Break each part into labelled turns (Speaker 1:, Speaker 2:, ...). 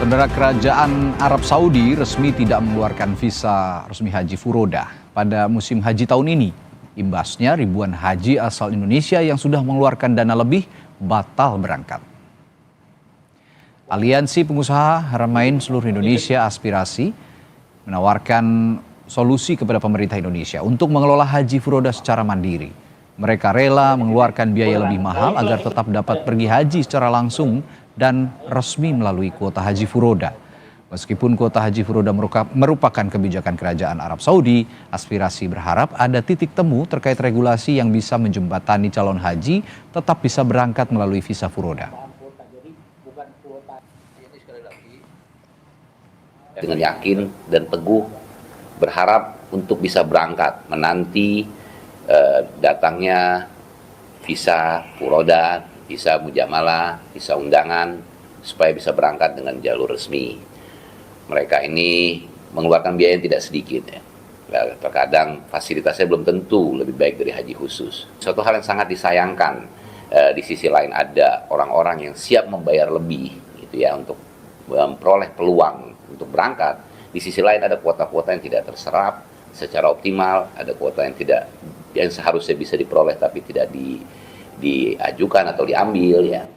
Speaker 1: Saudara, Kerajaan Arab Saudi resmi tidak mengeluarkan visa resmi haji furoda pada musim haji tahun ini. Imbasnya ribuan haji asal Indonesia yang sudah mengeluarkan dana lebih batal berangkat. Aliansi Pengusaha Haramain Seluruh Indonesia Aspirasi menawarkan solusi kepada pemerintah Indonesia untuk mengelola haji furoda secara mandiri. Mereka rela mengeluarkan biaya lebih mahal agar tetap dapat pergi haji secara langsung dan resmi melalui kuota haji furoda. Meskipun kuota haji furoda merupakan kebijakan Kerajaan Arab Saudi, Aspirasi berharap ada titik temu terkait regulasi yang bisa menjembatani calon haji tetap bisa berangkat melalui visa furoda.
Speaker 2: Dengan yakin dan teguh berharap untuk bisa berangkat menanti datangnya visa furoda, visa mujamalah, visa undangan, supaya bisa berangkat dengan jalur resmi. Mereka ini mengeluarkan biaya yang tidak sedikit ya. Terkadang fasilitasnya belum tentu lebih baik dari haji khusus. Suatu hal yang sangat disayangkan, di sisi lain ada orang-orang yang siap membayar lebih gitu ya untuk memperoleh peluang untuk berangkat. Di sisi lain ada kuota-kuota yang tidak terserap secara optimal, ada kuota yang seharusnya bisa diperoleh tapi tidak diajukan atau diambil ya.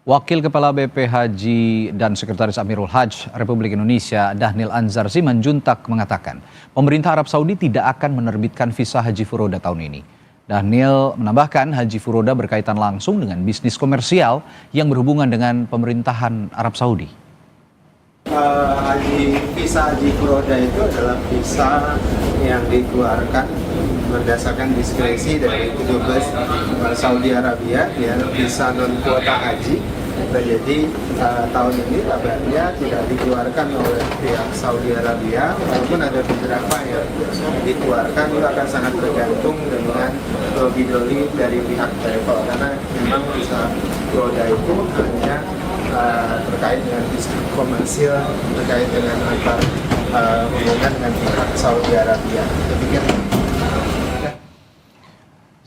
Speaker 1: Wakil Kepala BP Haji dan Sekretaris Amirul Hajj Republik Indonesia Dhanil Anzar Simanjuntak mengatakan pemerintah Arab Saudi tidak akan menerbitkan visa haji furoda tahun ini. Dhanil menambahkan haji furoda berkaitan langsung dengan bisnis komersial yang berhubungan dengan pemerintahan Arab Saudi.
Speaker 3: Visa haji furoda itu adalah visa yang dikeluarkan berdasarkan diskresi dari petugas Saudi Arabia, ya, visa non kuota haji. Jadi tahun ini kabarnya tidak dikeluarkan oleh pihak Saudi Arabia, walaupun ada beberapa yang dikeluarkan. Itu akan sangat tergantung dengan bidoli dari pihak travel, karena memang visa furoda itu hanya terkait dengan bisnis komersil, terkait dengan antar hubungan dengan pihak Saudi Arabia. Demikian.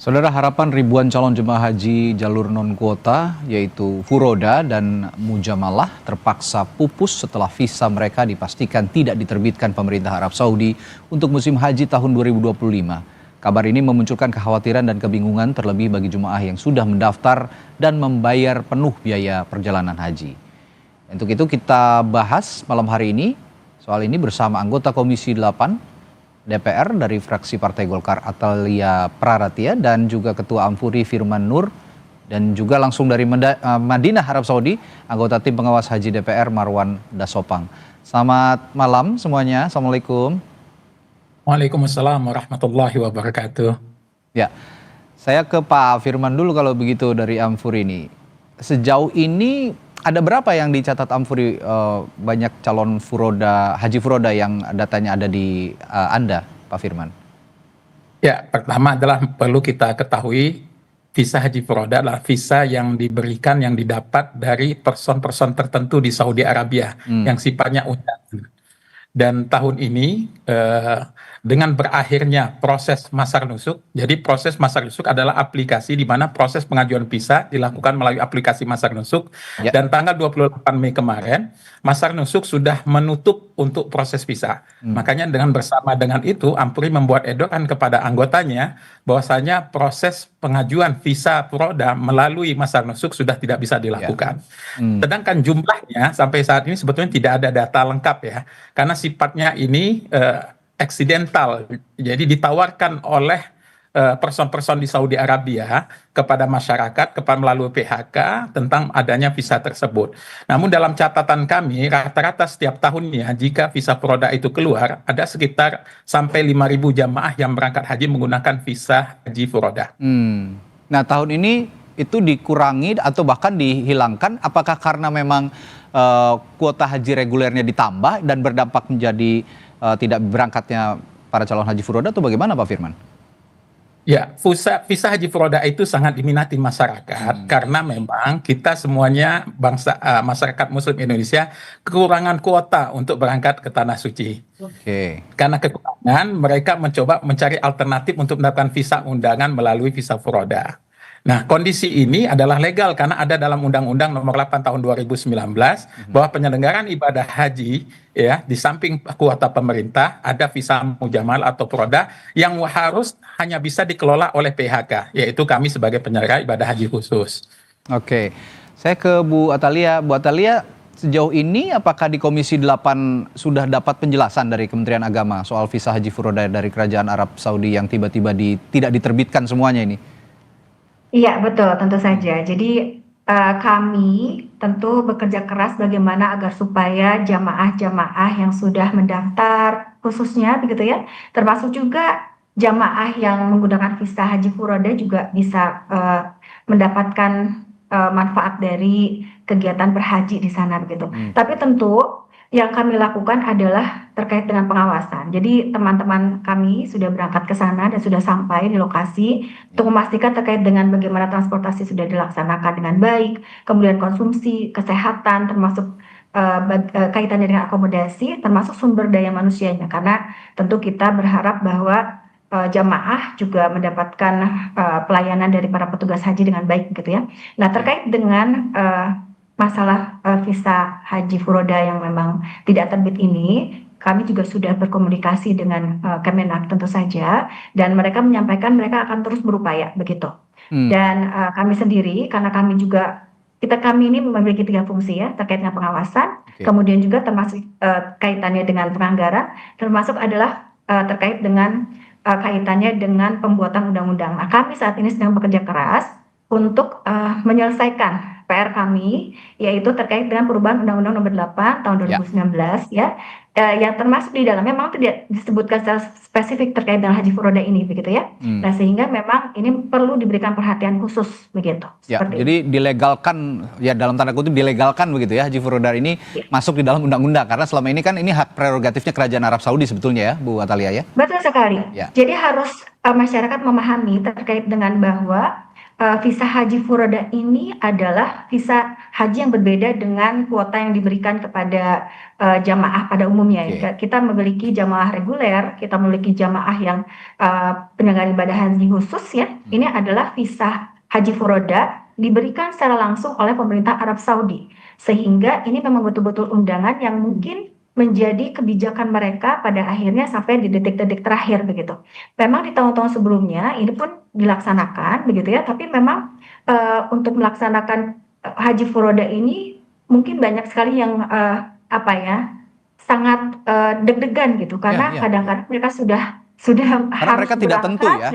Speaker 1: Saudara, harapan ribuan calon jemaah haji jalur non-kuota yaitu furoda dan mujamalah terpaksa pupus setelah visa mereka dipastikan tidak diterbitkan pemerintah Arab Saudi untuk musim haji tahun 2025. Kabar ini memunculkan kekhawatiran dan kebingungan terlebih bagi jemaah yang sudah mendaftar dan membayar penuh biaya perjalanan haji. Untuk itu kita bahas malam hari ini soal ini bersama anggota Komisi 8 DPR dari fraksi Partai Golkar Atalia Praratia dan juga Ketua Ampuri Firman Nur, dan juga langsung dari Madinah Arab Saudi anggota tim pengawas haji DPR Marwan Dasopang. Selamat malam semuanya. Assalamualaikum.
Speaker 4: Waalaikumsalam warahmatullahi wabarakatuh.
Speaker 1: Ya, saya ke Pak Firman dulu kalau begitu dari Ampuri ini. Sejauh ini ada berapa yang dicatat Ampuri banyak calon furoda, haji furoda yang datanya ada di Anda, Pak Firman?
Speaker 4: Ya, pertama adalah perlu kita ketahui visa haji furoda adalah visa yang diberikan, yang didapat dari person-person tertentu di Saudi Arabia yang sifatnya undangan. Dan tahun ini dengan berakhirnya proses masar nusuk, jadi proses masar nusuk adalah aplikasi di mana proses pengajuan visa dilakukan melalui aplikasi masar nusuk. Ya. Dan tanggal 28 Mei kemarin, masar nusuk sudah menutup untuk proses visa. Makanya bersama dengan itu, Ampuri membuat edaran kepada anggotanya bahwasanya proses pengajuan visa furoda melalui masar nusuk sudah tidak bisa dilakukan. Sedangkan jumlahnya sampai saat ini sebetulnya tidak ada data lengkap ya, karena sifatnya ini eksidental, jadi ditawarkan oleh person-person di Saudi Arabia kepada masyarakat melalui PHK tentang adanya visa tersebut. Namun dalam catatan kami rata-rata setiap tahunnya jika visa furoda itu keluar ada sekitar sampai 5.000 jamaah yang berangkat haji menggunakan visa haji furoda.
Speaker 1: Nah, tahun ini itu dikurangi atau bahkan dihilangkan, apakah karena memang kuota haji regulernya ditambah dan berdampak menjadi tidak berangkatnya para calon haji furoda, atau bagaimana Pak Firman?
Speaker 4: Ya, visa haji furoda itu sangat diminati masyarakat karena memang kita semuanya masyarakat Muslim Indonesia kekurangan kuota untuk berangkat ke Tanah Suci. Karena kekurangan, mereka mencoba mencari alternatif untuk mendapatkan visa undangan melalui visa furoda. Nah, kondisi ini adalah legal karena ada dalam Undang-Undang Nomor 8 Tahun 2019 bahwa penyelenggaraan ibadah haji ya di samping kuota pemerintah ada visa mujamal atau proda yang harus hanya bisa dikelola oleh PHK, yaitu kami sebagai penyelenggara ibadah haji khusus.
Speaker 1: Oke, saya ke Bu Atalia. Bu Atalia, sejauh ini apakah di Komisi 8 sudah dapat penjelasan dari Kementerian Agama soal visa haji furoda dari Kerajaan Arab Saudi yang tiba-tiba tidak diterbitkan semuanya ini?
Speaker 5: Iya, betul, tentu saja. Jadi kami tentu bekerja keras bagaimana agar supaya jamaah-jamaah yang sudah mendaftar khususnya begitu ya, termasuk juga jamaah yang menggunakan visa haji furoda juga bisa mendapatkan manfaat dari kegiatan berhaji di sana begitu. Tapi tentu yang kami lakukan adalah terkait dengan pengawasan. Jadi teman-teman kami sudah berangkat ke sana dan sudah sampai di lokasi untuk memastikan terkait dengan bagaimana transportasi sudah dilaksanakan dengan baik, kemudian konsumsi, kesehatan, termasuk kaitannya dengan akomodasi, termasuk sumber daya manusianya. Karena tentu kita berharap bahwa jamaah juga mendapatkan pelayanan dari para petugas haji dengan baik gitu ya. Nah, terkait dengan masalah visa haji furoda yang memang tidak terbit ini, kami juga sudah berkomunikasi dengan Kemenak tentu saja, dan mereka menyampaikan mereka akan terus berupaya begitu. Dan kami sendiri, karena kami ini memiliki 3 fungsi ya, terkait dengan pengawasan, kemudian juga termasuk kaitannya dengan penganggaran, termasuk adalah terkait dengan kaitannya dengan pembuatan undang-undang. Nah, kami saat ini sedang bekerja keras untuk menyelesaikan PR kami, yaitu terkait dengan perubahan Undang-Undang Nomor 8 Tahun 2019 ya, yang termasuk di dalamnya memang tidak disebutkan secara spesifik terkait dengan haji furoda ini begitu ya. Nah, sehingga memang ini perlu diberikan perhatian khusus begitu.
Speaker 1: Ya, jadi dilegalkan ya, dalam tanda kutip dilegalkan begitu ya, haji furoda ini masuk di dalam undang-undang, karena selama ini kan ini hak prerogatifnya Kerajaan Arab Saudi sebetulnya ya, Bu Atalia ya.
Speaker 5: Betul sekali.
Speaker 1: Ya.
Speaker 5: Jadi harus masyarakat memahami terkait dengan bahwa visa haji furoda ini adalah visa haji yang berbeda dengan kuota yang diberikan kepada jamaah pada umumnya. Kita memiliki jamaah reguler, kita memiliki jamaah yang penyelenggara ibadah haji khusus ya. Ini adalah visa haji furoda diberikan secara langsung oleh pemerintah Arab Saudi, sehingga ini memang betul-betul undangan yang mungkin menjadi kebijakan mereka pada akhirnya sampai di detik-detik terakhir begitu. Memang di tahun-tahun sebelumnya ini pun dilaksanakan begitu ya, tapi memang untuk melaksanakan haji furoda ini mungkin banyak sekali yang sangat deg-degan gitu, karena kadang-kadang mereka sudah
Speaker 1: karena
Speaker 5: harus
Speaker 1: mereka tidak tentu ya,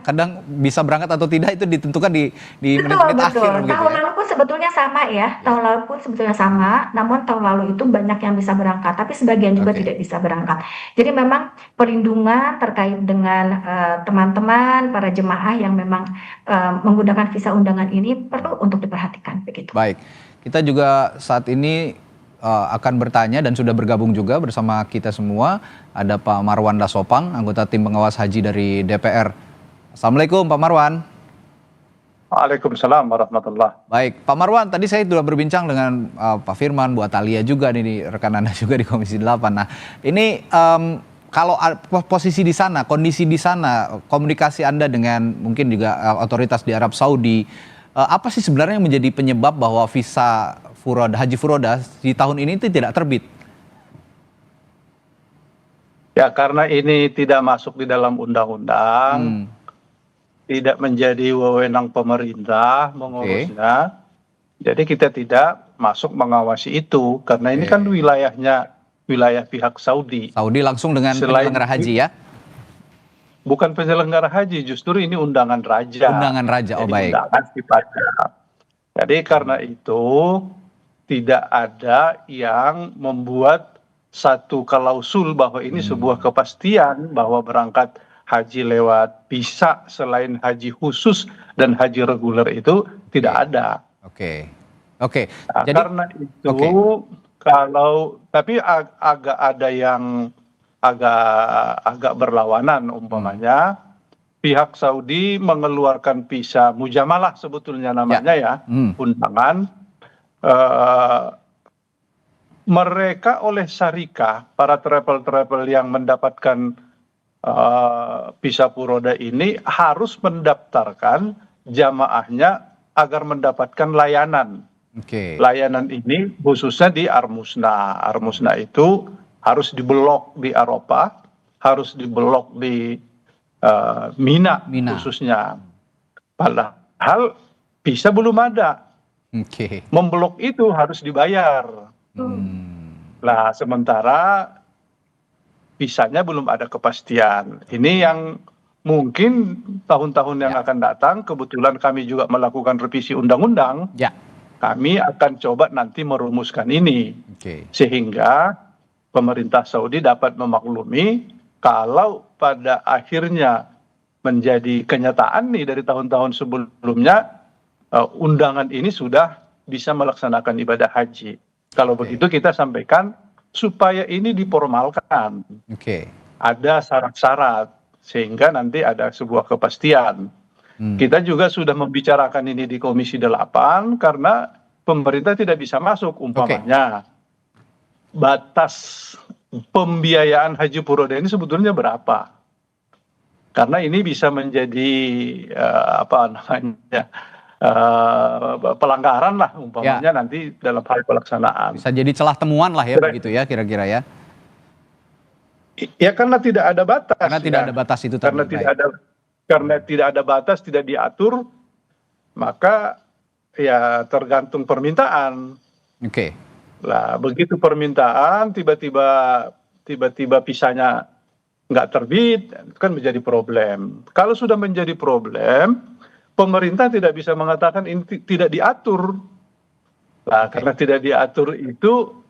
Speaker 1: kadang bisa berangkat atau tidak itu ditentukan di menit-menit akhir gitu.
Speaker 5: Tahun lalu pun sebetulnya sama ya, tahun lalu pun sebetulnya sama, namun tahun lalu itu banyak yang bisa berangkat, tapi sebagian juga tidak bisa berangkat. Jadi memang perlindungan terkait dengan teman-teman, para jemaah yang memang menggunakan visa undangan ini perlu untuk diperhatikan begitu.
Speaker 1: Baik, kita juga saat ini akan bertanya dan sudah bergabung juga bersama kita semua. Ada Pak Marwan Dasopang, anggota tim pengawas haji dari DPR. Assalamualaikum Pak Marwan.
Speaker 6: Waalaikumsalam warahmatullahi.
Speaker 1: Baik, Pak Marwan, tadi saya sudah berbincang dengan Pak Firman, Bu Atalia juga nih, rekan Anda juga di Komisi 8. Nah, ini kalau posisi di sana, kondisi di sana, komunikasi Anda dengan mungkin juga otoritas di Arab Saudi, apa sih sebenarnya yang menjadi penyebab bahwa visa haji furoda di tahun ini itu tidak terbit?
Speaker 6: Ya, karena ini tidak masuk di dalam undang-undang, tidak menjadi wewenang pemerintah mengurusnya, jadi kita tidak masuk mengawasi itu, karena ini kan wilayah pihak Saudi.
Speaker 1: Saudi langsung dengan penyelenggara haji ya?
Speaker 6: Bukan penyelenggara haji, justru ini undangan raja.
Speaker 1: Undangan raja, oh baik.
Speaker 6: Undangan sifatnya. Jadi karena itu tidak ada yang membuat satu klausul bahwa ini sebuah kepastian bahwa berangkat haji lewat visa selain haji khusus dan haji reguler itu tidak ada.
Speaker 1: Oke.
Speaker 6: Nah, jadi karena itu kalau tapi agak ada yang agak berlawanan, umpamanya pihak Saudi mengeluarkan visa mujamalah sebetulnya namanya ya, undangan. Mereka oleh syarikah, para travel yang mendapatkan visa furoda ini harus mendaftarkan jamaahnya agar mendapatkan layanan.
Speaker 1: Oke.
Speaker 6: Layanan ini khususnya di Armusna. Armusna itu harus diblok di Eropa, harus diblok di Mina
Speaker 1: Mina.
Speaker 6: khususnya. Padahal visa belum ada.
Speaker 1: Oke.
Speaker 6: Memblok itu harus dibayar. Nah, sementara visanya belum ada kepastian. Ini yang mungkin tahun-tahun yang akan datang, kebetulan kami juga melakukan revisi undang-undang,
Speaker 1: Ya.
Speaker 6: kami akan coba nanti merumuskan ini.
Speaker 1: Oke.
Speaker 6: Sehingga pemerintah Saudi dapat memaklumi kalau pada akhirnya menjadi kenyataan nih dari tahun-tahun sebelumnya, undangan ini sudah bisa melaksanakan ibadah haji. Kalau begitu kita sampaikan supaya ini diformalkan.
Speaker 1: Oke.
Speaker 6: Ada syarat-syarat sehingga nanti ada sebuah kepastian. Kita juga sudah membicarakan ini di Komisi 8 karena pemerintah tidak bisa masuk umpamanya. Batas pembiayaan haji furoda ini sebetulnya berapa? Karena ini bisa menjadi pelanggaran lah umpamanya nanti dalam hal pelaksanaan.
Speaker 1: Bisa jadi celah temuan lah ya begitu ya kira-kira ya.
Speaker 6: Ya karena tidak ada batas.
Speaker 1: Karena tidak ada batas itu tadi.
Speaker 6: Karena tidak ada batas, tidak diatur, maka ya tergantung permintaan.
Speaker 1: Oke.
Speaker 6: Lah begitu permintaan tiba-tiba visanya nggak terbit, kan menjadi problem. Kalau sudah menjadi problem, pemerintah tidak bisa mengatakan ini tidak diatur. Lah karena tidak diatur itu,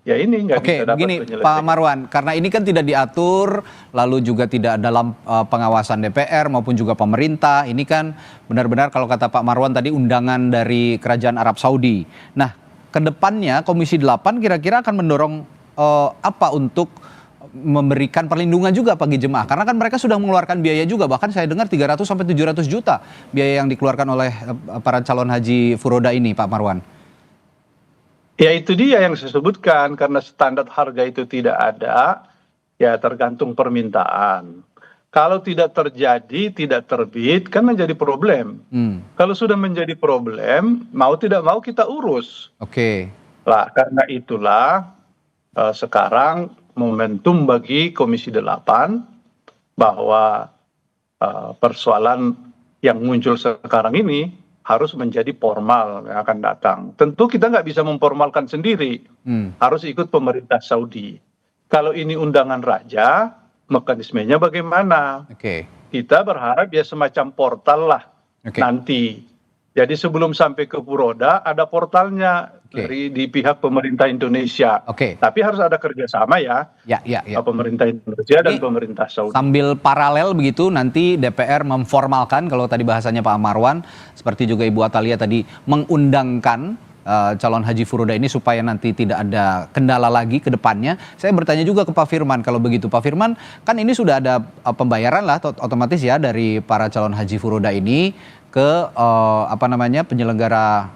Speaker 6: ya ini nggak bisa dapat
Speaker 1: begini
Speaker 6: penyelesaian.
Speaker 1: Pak Marwan, karena ini kan tidak diatur, lalu juga tidak dalam pengawasan DPR maupun juga pemerintah. Ini kan benar-benar kalau kata Pak Marwan tadi undangan dari Kerajaan Arab Saudi. Nah, kedepannya Komisi 8 kira-kira akan mendorong apa untuk memberikan perlindungan juga bagi jemaah, karena kan mereka sudah mengeluarkan biaya juga, bahkan saya dengar 300 sampai 700 juta biaya yang dikeluarkan oleh para calon haji furoda ini, Pak Marwan.
Speaker 6: Ya itu dia yang saya sebutkan, karena standar harga itu tidak ada, ya tergantung permintaan. Kalau tidak terjadi, tidak terbit, kan menjadi problem. Kalau sudah menjadi problem, mau tidak mau kita urus.
Speaker 1: Oke.
Speaker 6: Lah karena itulah sekarang momentum bagi Komisi 8 bahwa persoalan yang muncul sekarang ini harus menjadi formal yang akan datang. Tentu kita nggak bisa memformalkan sendiri, harus ikut pemerintah Saudi. Kalau ini undangan raja, mekanismenya bagaimana? Kita berharap ya semacam portal lah nanti. Jadi sebelum sampai ke furoda ada portalnya di pihak pemerintah Indonesia. Tapi harus ada kerjasama ya. Pemerintah Indonesia dan pemerintah Saudi.
Speaker 1: Sambil paralel begitu nanti DPR memformalkan, kalau tadi bahasanya Pak Marwan, seperti juga Ibu Atalia tadi, mengundangkan calon haji furoda ini supaya nanti tidak ada kendala lagi ke depannya. Saya bertanya juga ke Pak Firman, kalau begitu Pak Firman, kan ini sudah ada pembayaran lah otomatis ya dari para calon haji furoda ini ke penyelenggara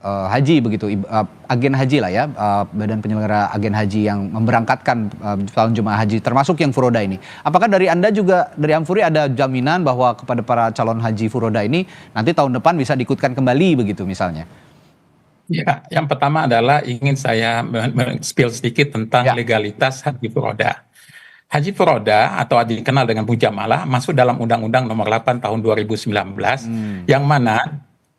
Speaker 1: haji begitu, agen haji lah ya, badan penyelenggara agen haji yang memberangkatkan calon jemaah haji termasuk yang furoda ini. Apakah dari Anda juga, dari Amfuri, ada jaminan bahwa kepada para calon haji furoda ini nanti tahun depan bisa diikutkan kembali begitu misalnya?
Speaker 4: Ya, yang pertama adalah ingin saya spill sedikit tentang legalitas haji furoda. Haji furoda atau dikenal dengan mujamalah masuk dalam Undang-Undang Nomor 8 Tahun 2019 yang mana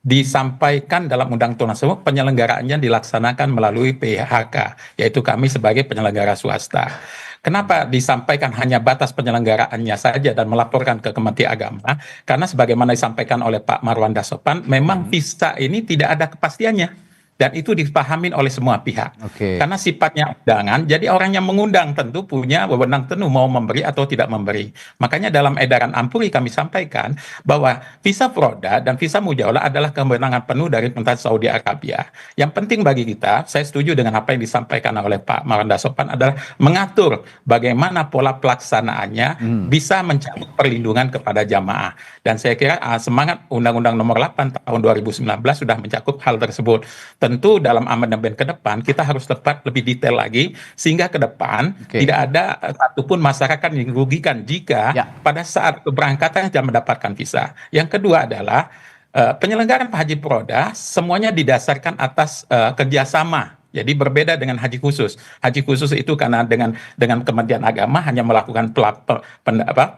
Speaker 4: disampaikan dalam undang-undang tersebut penyelenggaraannya dilaksanakan melalui PHK, yaitu kami sebagai penyelenggara swasta. Kenapa disampaikan hanya batas penyelenggaraannya saja dan melaporkan ke Kementerian Agama? Karena sebagaimana disampaikan oleh Pak Marwan Dasopan, memang visa ini tidak ada kepastiannya. Dan itu dipahamin oleh semua pihak. Karena sifatnya undangan, jadi orang yang mengundang tentu punya wewenang penuh mau memberi atau tidak memberi. Makanya dalam edaran Ampuri kami sampaikan bahwa visa furoda dan visa mujawalah adalah kewenangan penuh dari pemerintah Saudi Arabia. Yang penting bagi kita, saya setuju dengan apa yang disampaikan oleh Pak Marwan Dasopan adalah mengatur bagaimana pola pelaksanaannya bisa mencakup perlindungan kepada jamaah. Dan saya kira semangat Undang-Undang Nomor 8 Tahun 2019 sudah mencakup hal tersebut. Tentu dalam amandemen ke depan kita harus tepat lebih detail lagi sehingga ke depan tidak ada satupun masyarakat yang dirugikan jika pada saat keberangkatan tidak mendapatkan visa. Yang kedua adalah penyelenggaraan haji furoda semuanya didasarkan atas kerjasama. Jadi berbeda dengan haji khusus. Haji khusus itu karena dengan Kementerian Agama hanya melakukan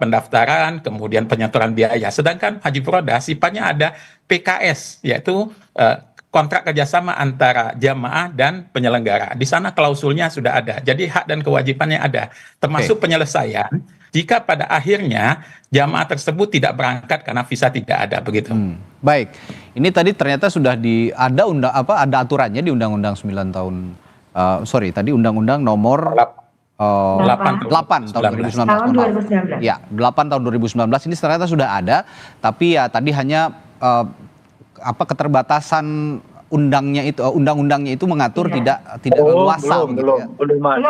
Speaker 4: pendaftaran, kemudian penyetoran biaya. Sedangkan haji furoda sifatnya ada PKS, yaitu kontrak kerjasama antara jamaah dan penyelenggara. Di sana klausulnya sudah ada. Jadi hak dan kewajibannya ada, termasuk penyelesaian jika pada akhirnya jamaah tersebut tidak berangkat karena visa tidak ada, begitu.
Speaker 1: Baik, ini tadi ternyata sudah ada aturannya di Undang-Undang 9 tahun, tadi Undang-Undang nomor 8 tahun 2019. Ya, 8 tahun 2019 ini ternyata sudah ada, tapi ya tadi hanya keterbatasan undang-undangnya itu mengatur tidak leluasa
Speaker 6: belum ada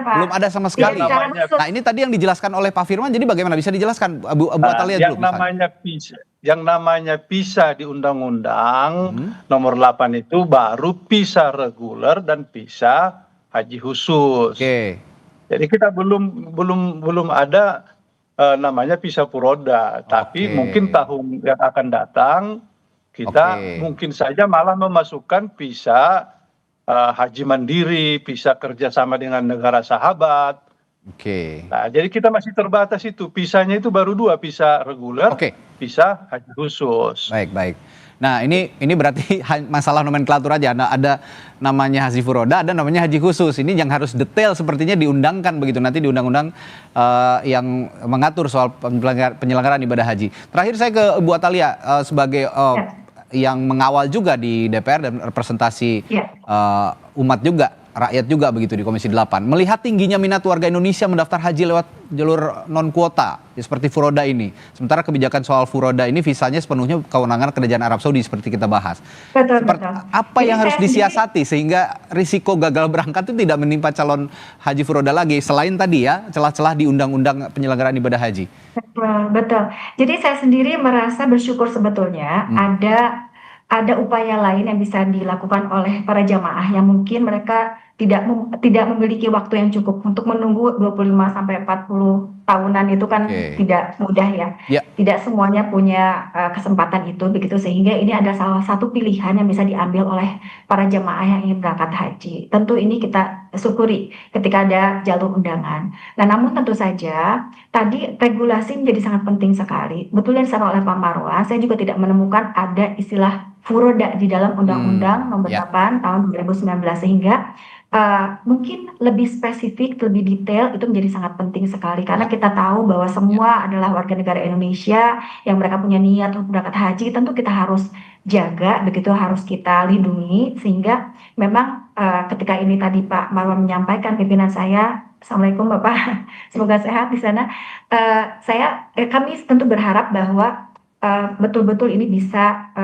Speaker 5: Pak.
Speaker 1: Belum ada sama sekali. Nah, ini tadi yang dijelaskan oleh Pak Firman, jadi bagaimana bisa dijelaskan Bu Atalia dulu?
Speaker 6: Yang namanya visa di Undang-Undang nomor 8 itu baru visa reguler dan visa haji khusus. Jadi kita belum ada namanya visa furoda, tapi mungkin tahun yang akan datang kita mungkin saja malah memasukkan visa haji mandiri, visa kerjasama dengan negara sahabat. Nah, jadi kita masih terbatas itu. Visanya itu baru 2, visa reguler, visa haji khusus.
Speaker 1: Baik. Nah, ini berarti masalah nomenklatur aja. Nah, ada namanya haji furoda, ada namanya haji khusus. Ini yang harus detail sepertinya diundangkan begitu nanti di undang-undang yang mengatur soal penyelenggaraan ibadah haji. Terakhir saya ke Bu Atalia sebagai yang mengawal juga di DPR dan representasi umat juga, rakyat juga begitu di Komisi 8. Melihat tingginya minat warga Indonesia mendaftar haji lewat jalur non-kuota seperti furoda ini. Sementara kebijakan soal furoda ini visanya sepenuhnya kewenangan Kerajaan Arab Saudi seperti kita bahas. Betul. Apa yang harus disiasati sehingga risiko gagal berangkat itu tidak menimpa calon haji furoda lagi selain tadi ya celah-celah di undang-undang penyelenggaraan ibadah haji?
Speaker 5: Betul. Jadi saya sendiri merasa bersyukur sebetulnya ada upaya lain yang bisa dilakukan oleh para jamaah yang mungkin mereka tidak memiliki waktu yang cukup untuk menunggu 25 sampai 40 tahunan itu kan tidak mudah ya. Tidak semuanya punya kesempatan itu begitu, sehingga ini ada salah satu pilihan yang bisa diambil oleh para jamaah yang ingin berangkat haji. Tentu ini kita syukuri ketika ada jalur undangan. Nah, namun tentu saja tadi regulasi menjadi sangat penting sekali. Betul yang disampaikan oleh Pak Marwan, saya juga tidak menemukan ada istilah furoda di dalam Undang-Undang nomor 8 tahun 2019, sehingga mungkin lebih spesifik, lebih detail itu menjadi sangat penting sekali karena kita tahu bahwa semua adalah warga negara Indonesia yang mereka punya niat untuk berangkat haji. Tentu kita harus jaga, begitu harus kita lindungi, sehingga memang ketika ini tadi Pak Marwan menyampaikan, pimpinan saya, Assalamualaikum Bapak, semoga sehat di sana. Kami tentu berharap bahwa betul-betul ini bisa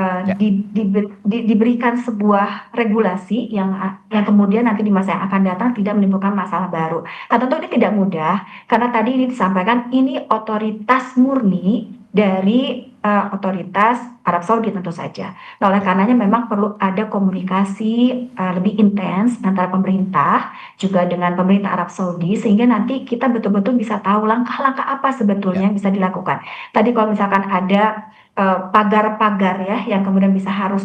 Speaker 5: diberikan sebuah regulasi yang kemudian nanti di masa yang akan datang tidak menimbulkan masalah baru. Nah, tentu ini tidak mudah karena tadi ini disampaikan ini otoritas murni dari otoritas Arab Saudi tentu saja. Nah, oleh karenanya memang perlu ada komunikasi lebih intens antara pemerintah juga dengan pemerintah Arab Saudi sehingga nanti kita betul-betul bisa tahu langkah-langkah apa sebetulnya yang bisa dilakukan. Tadi kalau misalkan ada pagar-pagar ya yang kemudian bisa harus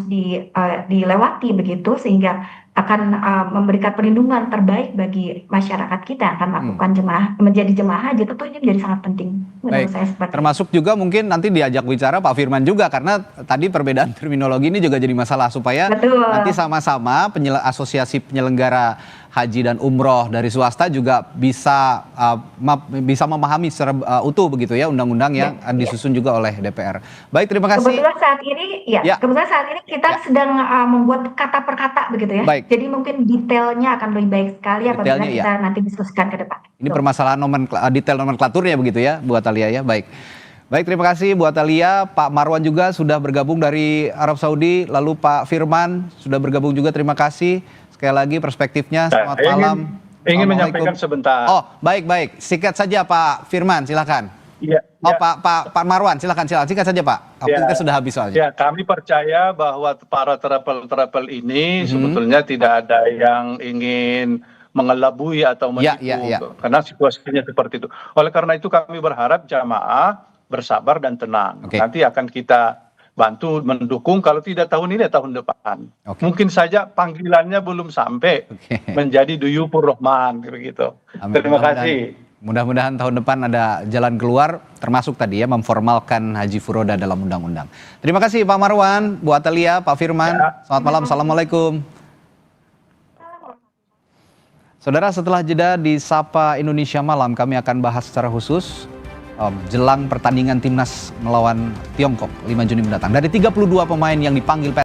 Speaker 5: dilewati begitu sehingga akan memberikan perlindungan terbaik bagi masyarakat kita yang akan melakukan menjadi jemaah haji, tentu ini menjadi sangat penting menurut saya.
Speaker 1: Termasuk juga mungkin nanti diajak bicara Pak Firman juga karena tadi perbedaan terminologi ini juga jadi masalah supaya nanti sama-sama asosiasi penyelenggara haji dan umroh dari swasta juga bisa memahami secara utuh begitu ya undang-undang yang disusun juga oleh DPR. Baik, terima kasih.
Speaker 5: Kebetulan saat ini kita sedang membuat kata per kata begitu ya.
Speaker 1: Baik.
Speaker 5: Jadi mungkin detailnya akan lebih baik sekali apabila kita nanti diskusikan ke depan.
Speaker 1: Ini permasalahan detail nomenklaturnya begitu ya, Bu Atalia ya. Baik, terima kasih Bu Atalia. Pak Marwan juga sudah bergabung dari Arab Saudi, lalu Pak Firman sudah bergabung juga. Terima kasih sekali lagi perspektifnya. Selamat malam.
Speaker 6: Ingin menyampaikan sebentar.
Speaker 1: Oh, baik. Singkat saja Pak Firman, silakan.
Speaker 6: Iya.
Speaker 1: Pak Marwan, silakan. Singkat saja Pak. Waktu kita sudah habis soalnya.
Speaker 6: Ya, kami percaya bahwa para travel ini sebetulnya tidak ada yang ingin mengelabui atau menipu, karena situasinya seperti itu. Oleh karena itu kami berharap jamaah bersabar dan tenang. Nanti akan kita bantu mendukung, kalau tidak tahun ini tahun depan.
Speaker 1: Oke.
Speaker 6: Mungkin saja panggilannya belum sampai
Speaker 1: Oke.
Speaker 6: menjadi Duyufur Rahman begitu.
Speaker 1: Amin.
Speaker 6: Terima kasih.
Speaker 1: Mudah-mudahan tahun depan ada jalan keluar, termasuk tadi ya memformalkan Haji Furoda dalam undang-undang. Terima kasih Pak Marwan, Bu Atalia, Pak Firman.
Speaker 6: Ya.
Speaker 1: Selamat malam, Assalamualaikum. Saudara, setelah jeda di Sapa Indonesia Malam, kami akan bahas secara khusus jelang pertandingan timnas melawan Tiongkok 5 Juni mendatang. Dari 32 pemain yang dipanggil